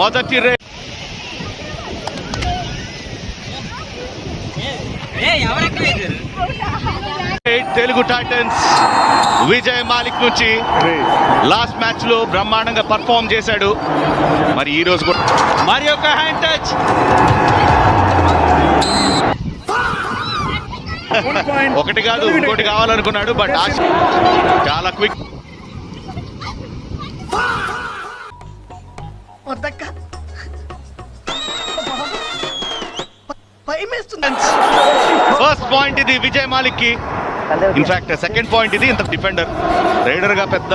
మొదటి తెలుగు టైటన్స్ విజయ్ మాలిక్ నుంచి last match లో బ్రహ్మాండంగా పర్ఫార్మ్ చేశాడు. మరి ఈ రోజు కూడా మరి ఒక హ్యాండ్ టచ్ ఒకటి కాదు ఇంకోటి కావాలనుకున్నాడు, బట్ చాలా క్విక్. ఫస్ట్ పాయింట్ ఇది విజయ్ మాలిక్ కి. ఇన్ఫాక్ట్ సెకండ్ పాయింట్ ఇది. ఇంత డిఫెండర్ రైడర్ గా పెద్ద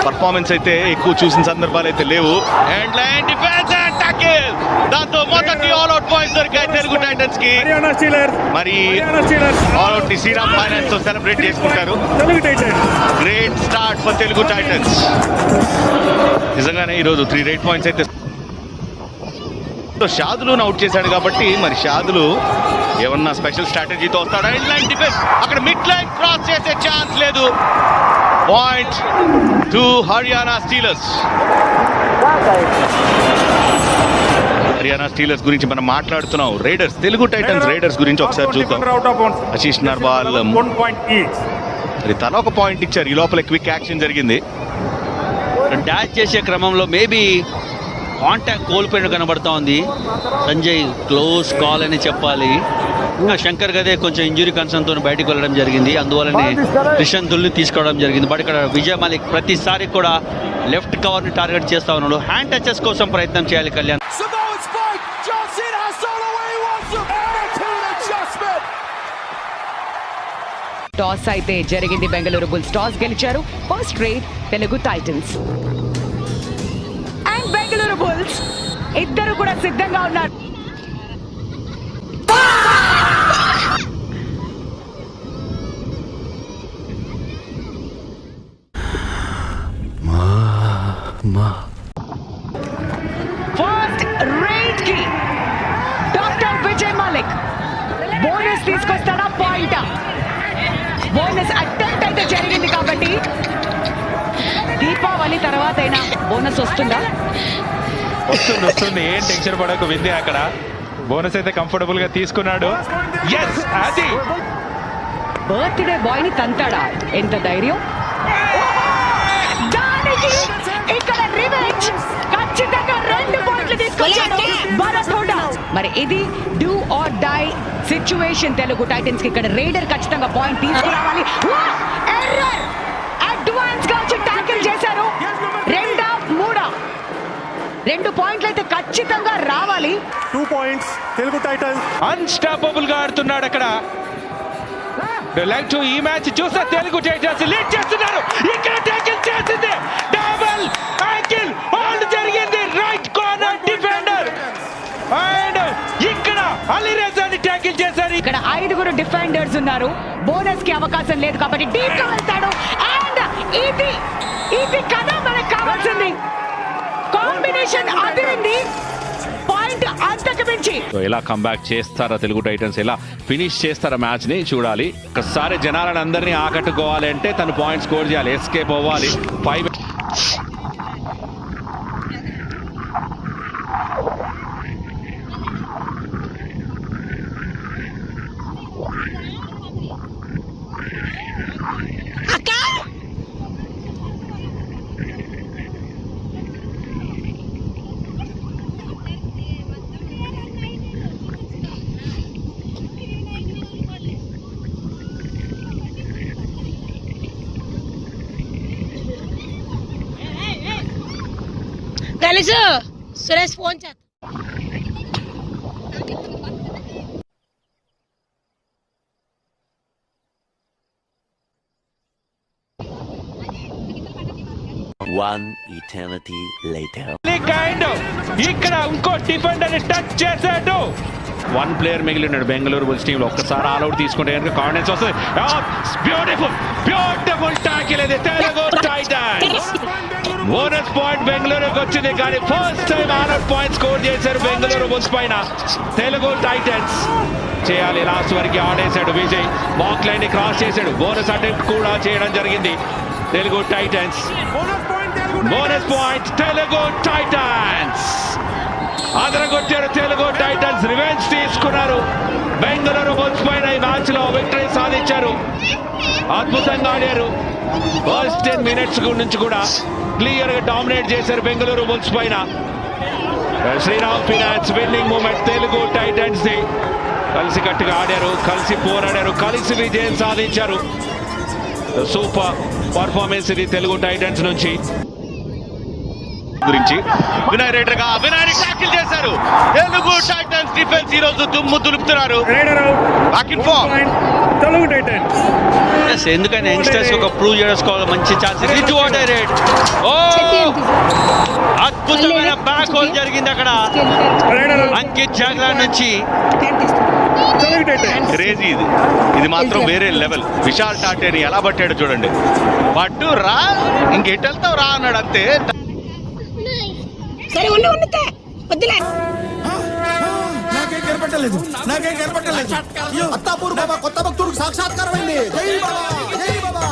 పర్ఫార్మెన్స్ అయితే ఎక్కువ చూసిన సందర్భాలు అయితే లేవు. And line defence and tackle, దాంతో మొదటి ఆల్ అవుట్ పాయింట్స్ దొరికాయి తెలుగు టైటన్స్ కి. మరి ఆల్ అవుట్ ని శ్రీరామ్ ఫైనాన్స్ తో సెలబ్రేట్ చేసుకుంటారు. Great start for Telugu Titans. నిజంగానే ఈరోజు 3 రైట్ పాయింట్స్ అయితే షాదులు అవుట్ చేశాడు కాబట్టి మరి షాదులు ఏమన్నా స్పెషల్ స్ట్రాటజీతో వస్తాడా? ఎండ్ లైన్ డిఫెన్స్, అక్కడ మిడ్ లైన్ క్రాస్ చేసే ఛాన్స్ లేదు. Point to Haryana Steelers. Haryana Steelers గురించి మనం మాట్లాడుతున్నాం. రైడర్స్, తెలుగు టైటన్స్ రైడర్స్ గురించి ఒకసారి చూద్దాం. ఆశీష్ నర్వాల్ మరి తల ఒక పాయింట్ ఇచ్చారు. ఈ లోపల క్విక్ యాక్షన్ జరిగింది. డాష్ చేసే క్రమంలో మేబీ కాంటాక్ట్ కోల్పోయిన కనబడతా ఉంది. సంజయ్ క్లోజ్ కాల్ అని చెప్పాలి. ఇంకా శంకర్ గదే కొంచెం ఇంజురీ కన్సర్న్తో బయటకు వెళ్ళడం జరిగింది. అందువల్లనే రిషంతుల్ని తీసుకోవడం జరిగింది. బట్ ఇక్కడ విజయ్ మాలిక్ ప్రతిసారి కూడా లెఫ్ట్ కవర్ని టార్గెట్ చేస్తా ఉన్నాడు. హ్యాండ్ టచెస్ కోసం ప్రయత్నం చేయాలి కళ్యాణ్. టాస్ అయితే జరిగింది. బెంగళూరు బుల్స్ టాస్ గెలిచారు. First raid Telugu Titans. And Bengaluru Bulls ఇద్దరు కూడా సిద్ధంగా ఉన్నారు. ఫస్ట్ రేట్ కి డాక్టర్ విజయ్ మాలిక్ బోనస్ తీసుకొస్తాడా? పాయింట్ బోనస్ అటెంప్ట్ అయితే జరిగింది కాబట్టి దీపావళి తర్వాత అయినా బోనస్ వస్తుందా? వస్తుంది. ఏం టెన్షన్ పడకు విందే. అక్కడ బోనస్ అయితే కంఫర్టబుల్ గా తీసుకున్నాడు. అది బర్త్డే బాయ్ ని తంతాడా? ఎంత ధైర్యం! దానికి ఇక్కడ రివెంజ్ ఖచ్చితంగా 2 పాయింట్లు తీసుకొచ్చాడు భరత్ హుడా. మరి ఇది do or die situation Telugu titans కి. ఇక్కడ రైడర్ ఖచ్చితంగా పాయింట్ తీసుకురావాలి. ఎర్రర్! అడ్వాన్స్ గా వచ్చి టాకిల్ చేశారు. 2 పాయింట్లు అయితే ఖచ్చితంగా రావాలి. 2 పాయింట్స్ తెలుగు టైటన్స్. అన్స్టాపబుల్ గా ఆడుతున్నాడు అక్కడ. ఈ మ్యాచ్ చూస్తే తెలుగు టైటన్స్ లీడ్ చేస్తున్నారు. ఇక్కడ టాకిల్ చేసింది. డబుల్ యాంకిల్ హోల్డ్ జరిగింది. రైట్ కార్నర్ డిఫెండర్ అండ్ ఇక్కడ అలీరేజాని టాకిల్ చేశారు. ఇక్కడ 5 డిఫెండర్స్ ఉన్నారు. బోనస్ కి అవకాశం లేదు కాబట్టి డీప్ గా వెళ్తాడు. అండ్ ఇది కదా మనకు కావాల్సింది. కాంబినేషన్ అదిరింది. పాయింట్ అంతకు మించి. ఎలా కంబ్యాక్ చేస్తారా తెలుగు టైటన్స్, ఎలా ఫినిష్ చేస్తారా మ్యాచ్ ని చూడాలి. ఒకసారి జనాలను అందరినీ ఆకట్టుకోవాలి అంటే తను పాయింట్ స్కోర్ చేయాలి, ఎస్కేప్ అవ్వాలి. 5 తెలుసు. సురేష్ ఫోన్ చేస్తా. One eternity later. ఇక్కడ ఇంకో డిఫెండర్ టచ్ చేశాడు. 1 ప్లేయర్ మిగిలినాడు బెంగళూరు బుల్స్ టీంలో. ఒక్కసారి ఆల్అౌట్ తీసుకుంటే కనుక కాన్ఫిడెన్స్ వస్తుంది. బ్యూటిఫుల్ టాకిల్ ఇది తెలుగు టైటన్స్. బోనస్ పాయింట్ బెంగళూరుకి వచ్చింది కానీ first time all out point score చేశారు బెంగళూరు బుల్స్ పైన తెలుగు టైటన్స్. చేయాలి లాస్ట్ వరకు ఆడేశాడు విజయ్. బాక్ లైన్ ని క్రాస్ చేశాడు. బోనస్ అటెంప్ట్ కూడా చేయడం జరిగింది Telugu Titans. Bonus point Telugu Titans. అదరగొట్టారు తెలుగు టైటన్స్, రివెంజ్ తీసుకున్నారు. బెంగళూరు బుల్స్ పైన ఈ మ్యాచ్ లో విక్టరీ సాధించారు. అద్భుతంగా ఆడారు. ఫస్ట్ 10 minutes నుంచి కూడా క్లియర్ గా డామినేట్ చేశారు బెంగళూరు బుల్స్ పైన. Shriram finance winning moment Telugu titans ది. కలిసి కట్టుగా ఆడారు, కలిసి పోరాడారు, కలిసి విజయం సాధించారు. సూపర్ పర్ఫార్మెన్స్ ఇది తెలుగు టైటన్స్ నుంచి. గురించి వినయ్ రైడర్ గా వినయ్ ట్యాకిల్ చేశారు. తెలుగు టైటన్స్ డిఫెన్స్ ఈ రోజు దుమ్ము దులుపుతున్నారు. Back in form Telugu Titans. ఎందుకని యంగ్స్టర్స్ ఒక ప్రూవ్ చేసుకోవాలి, మంచి ఛాన్స్. ఓ అద్భుతమైన బ్యాక్ హోల్ జరిగింది అక్కడ అంకిత్ జాగ్రా నుంచి. క్రేజీ ఇది మాత్రం వేరే లెవెల్. విశాల్ టాటేని ఎలా పట్టాడు చూడండి. పట్టు రా, ఇంకెట్ వెళ్తావు రా అన్నాడు అంతే. సరే ఉండు వద్దులే. నాకేం కనపట్టలేదు. అత్తాపూర్ బాబా కొత్త భక్తుడికి సాక్షాత్కారం అయింది. జై బాబా, జై బాబా.